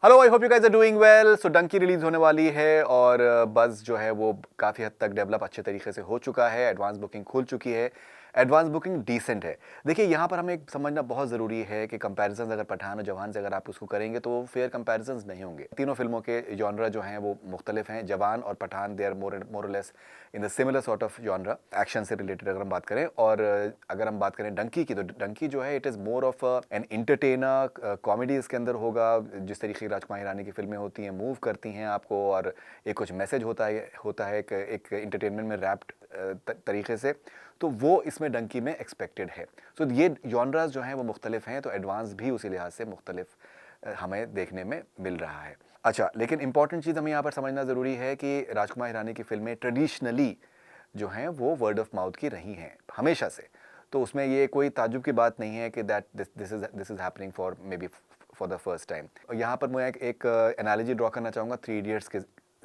Hello, I hope you guys are doing well. So Dunki release होने वाली है और बज़ जो है वो काफ़ी हद तक डेवलप अच्छे तरीके से हो चुका है। एडवांस बुकिंग खुल चुकी है। एडवांस बुकिंग डिसेंट है। देखिए, यहाँ पर हमें समझना बहुत ज़रूरी है कि कंपैरिजंस अगर पठान और जवान से अगर आप उसको करेंगे तो वो फेयर कंपैरिजंस नहीं होंगे। तीनों फिल्मों के जॉनरा जो हैं वो मुख्तलिफ हैं। जवान और Pathaan they are more less in the similar sort of genre, action से रिलेटेड अगर हम बात करें। और अगर हम बात करें डंकी की, तो डंकी जो है it is more of an entertainer. Comedy इसके अंदर होगा, जिस तरीके की राजकुमार हिरानी की फिल्में होती हैं, मूव करती हैं आपको और एक कुछ मैसेज होता है एक इंटरटेनमेंट में रैप्ड तरीके से, तो वो इसमें डंकी में एक्सपेक्टेड है। सो ये जॉनरास जो हैं वो मुख्तलिफ हैं, तो एडवांस भी उसी लिहाज से मुख्तलिफ हमें देखने में मिल रहा है। अच्छा, लेकिन इंपॉर्टेंट चीज़ हमें यहाँ पर समझना ज़रूरी है कि राजकुमार हिरानी की फिल्में ट्रेडिशनली जो हैं वो वर्ड ऑफ माउथ की रही हैं हमेशा से। तो उसमें ये कोई ताज्जुब की बात नहीं है कि that this is happening for may be for the first time. यहाँ पर मैं एक एनालॉजी ड्रॉ करना चाहूँगा थ्री इडियट्स के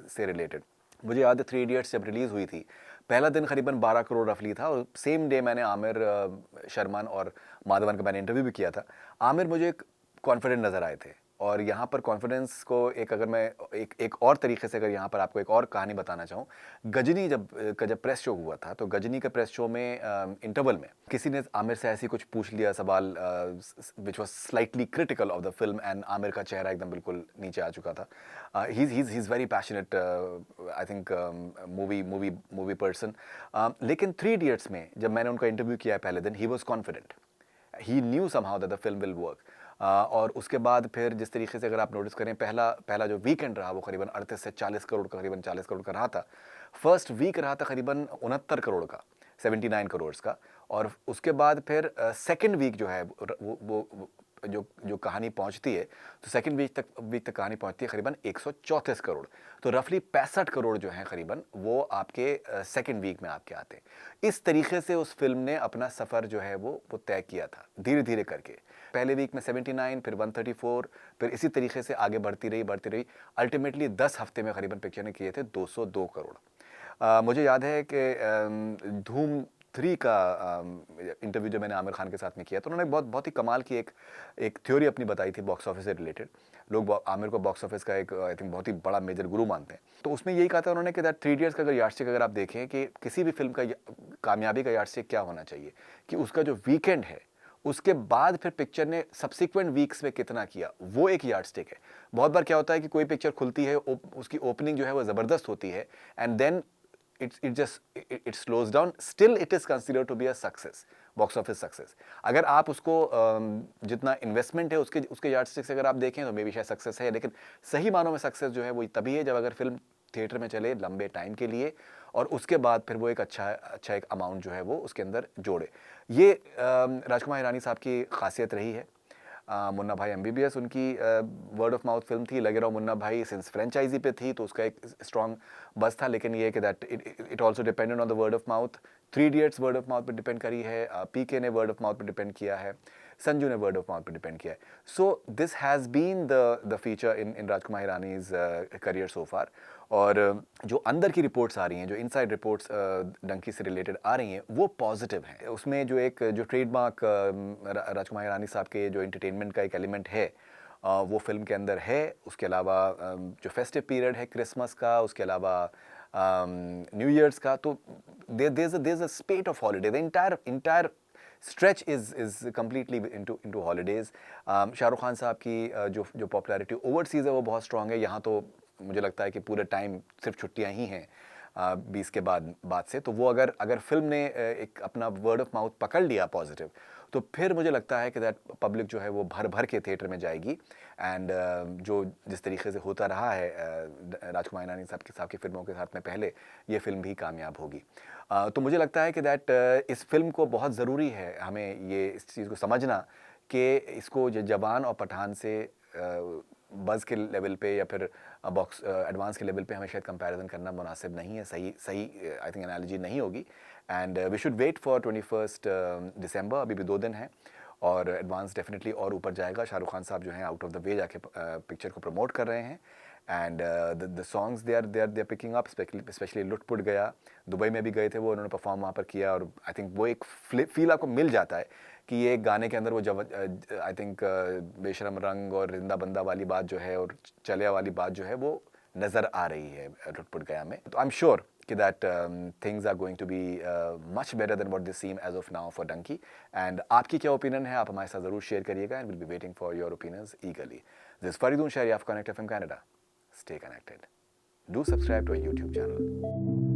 से रिलेटेड। मुझे याद है थ्री इडियट्स जब रिलीज़ हुई थी, पहला दिन करीबन 12 करोड़ रफली था और सेम डे मैंने आमिर शर्मान और माधवन का मैंने इंटरव्यू भी किया था। आमिर मुझे कॉन्फिडेंट नज़र आए थे और यहाँ पर कॉन्फिडेंस को एक अगर मैं एक और तरीके से अगर यहाँ पर आपको एक और कहानी बताना चाहूँ, गजनी जब प्रेस शो हुआ था, तो गजनी के प्रेस शो में इंटरवल में किसी ने आमिर से ऐसी कुछ पूछ लिया सवाल which was slightly critical of the film and Aamir का चेहरा एकदम बिल्कुल नीचे आ चुका था। He is very passionate, I think movie person. लेकिन थ्री इडियट्स में जब मैंने उनका इंटरव्यू किया पहले दिन, he was confident, he new somehow that the film will work. और उसके बाद फिर जिस तरीके से अगर आप नोटिस करें, पहला जो वीकेंड रहा वो करीबन 38 से 40 करोड़ का, करीबन 40 करोड़ का रहा था। फर्स्ट वीक रहा था करीबन 69 करोड़ का, 79 करोड़ का। और उसके बाद फिर सेकंड वीक जो है वो जो कहानी पहुंचती है, तो सेकंड वीक तक कहानी पहुंचती है करीबन 134 करोड़। तो रफली 65 करोड़ जो हैं करीबन, वो आपके सेकंड वीक में आपके आते हैं। इस तरीके से उस फिल्म ने अपना सफ़र जो है वो तय किया था, धीरे धीरे करके। पहले वीक में 79, फिर 134, फिर इसी तरीके से आगे बढ़ती रही। अल्टीमेटली 10 हफ्ते में करीबन पिक्चर ने किए थे 202 करोड़। मुझे याद है कि धूम 3 का इंटरव्यू जो मैंने आमिर खान के साथ में किया, तो उन्होंने बहुत ही कमाल की एक थ्योरी अपनी बताई थी बॉक्स ऑफिस से रिलेटेड। लोग आमिर को बॉक्स ऑफिस का एक आई थिंक बहुत ही बड़ा मेजर गुरु मानते हैं। तो उसमें यही कहा था उन्होंने कि दैट थ्री इडियट्स का अगर यार्डस्टिक अगर आप देखें कि किसी भी फिल्म का कामयाबी का यार्डस्टिक क्या होना चाहिए, कि उसका जो वीकेंड है उसके बाद फिर पिक्चर ने सब्सिक्वेंट वीक्स में कितना किया, वो एक यार्डस्टिक है। बहुत बार क्या होता है कि कोई पिक्चर खुलती है, उसकी ओपनिंग जो है वो ज़बरदस्त होती है and then it slows down, still it is considered to be a success, box office success. अगर आप उसको जितना इन्वेस्टमेंट है उसके यार्डस्टिक से अगर आप देखें तो मे बी शायद सक्सेस है, लेकिन सही मानों में सक्सेस जो है वो तभी है जब अगर फिल्म थिएटर में चले लंबे टाइम के लिए और उसके बाद फिर वो एक अच्छा एक अमाउंट जो है वो उसके अंदर जोड़े। ये राजकुमार हिरानी साहब की खासियत रही है। मुन्ना भाई एमबीबीएस उनकी वर्ड ऑफ माउथ फिल्म थी। लगे रहो मुन्ना भाई सिंस फ्रेंचाइजी पे थी तो उसका एक स्ट्रॉन्ग बस था, लेकिन ये कि that it also depended on the word of mouth. Three Idiots word of mouth पे डिपेंड करी है, पीके ने वर्ड ऑफ माउथ पे डिपेंड किया है, संजू ने वर्ड ऑफ माउथ पे डिपेंड किया है। So this has been the feature in Rajkumar Hirani's career so far. और जो अंदर की रिपोर्ट्स आ रही हैं, जो इनसाइड रिपोर्ट्स डंकी से रिलेटेड आ रही हैं, वो पॉजिटिव हैं। उसमें जो ट्रेडमार्क राजकुमार हिरानी साहब के जो एंटरटेनमेंट का एक एलिमेंट है, वो फिल्म के अंदर है। उसके अलावा जो फेस्टिव पीरियड है क्रिसमस का, उसके अलावा न्यू ईयर्स का, तो there is a spate of holiday. The entire stretch is completely into holidays. Shah Rukh Khan साहब की जो पॉपुलैरिटी ओवरसीज़ है वो बहुत स्ट्रॉन्ग है। यहाँ तो मुझे लगता है कि पूरे टाइम सिर्फ छुट्टियाँ ही हैं 20 के बाद से। तो वो अगर फिल्म ने एक अपना वर्ड ऑफ माउथ पकड़ लिया पॉजिटिव, तो फिर मुझे लगता है कि दैट पब्लिक जो है वो भर के थिएटर में जाएगी। एंड जो जिस तरीके से होता रहा है राजकुमार हिरानी साहब की फिल्मों के साथ में पहले, ये फिल्म भी कामयाब होगी। तो मुझे लगता है कि दैट इस फिल्म को बहुत ज़रूरी है हमें ये इस चीज़ को समझना कि इसको जवान और पठान से बज़ के लेवल पे या फिर बॉक्स एडवांस के लेवल पे हमें शायद कंपैरिजन करना मुनासिब नहीं है, सही आई थिंक एनालॉजी नहीं होगी। And we should wait for 21 December, अभी भी 2 दिन हैं और एडवांस डेफिनेटली और ऊपर जाएगा। शाहरुख खान साहब जो हैं आउट ऑफ द वे जाके पिक्चर को प्रमोट कर रहे हैं and the songs they are picking up, specially Lutt Putt Gaya, Dubai में भी गए थे वो, उन्होंने परफॉर्म वहाँ पर किया, और आई थिंक वो एक फील आपको मिल जाता है कि ये गाने के अंदर वो जब आई थिंक बेशरम रंग और रिंदा बंदा वाली बात जो है और चलिया वाली बात जो है वो नज़र आ रही है लुटपुट गया में। तो आई एम श्योर कि that things are going to be much better than what they seem as of now for Dunki. And आपकी क्या ओपिनियन है, आप हमारे साथ ज़रूर शेयर करिएगा, and will be waiting for your opinions eagerly. This Fareedun Shehri of Connect FM Canada. Stay connected. Do subscribe to our YouTube channel.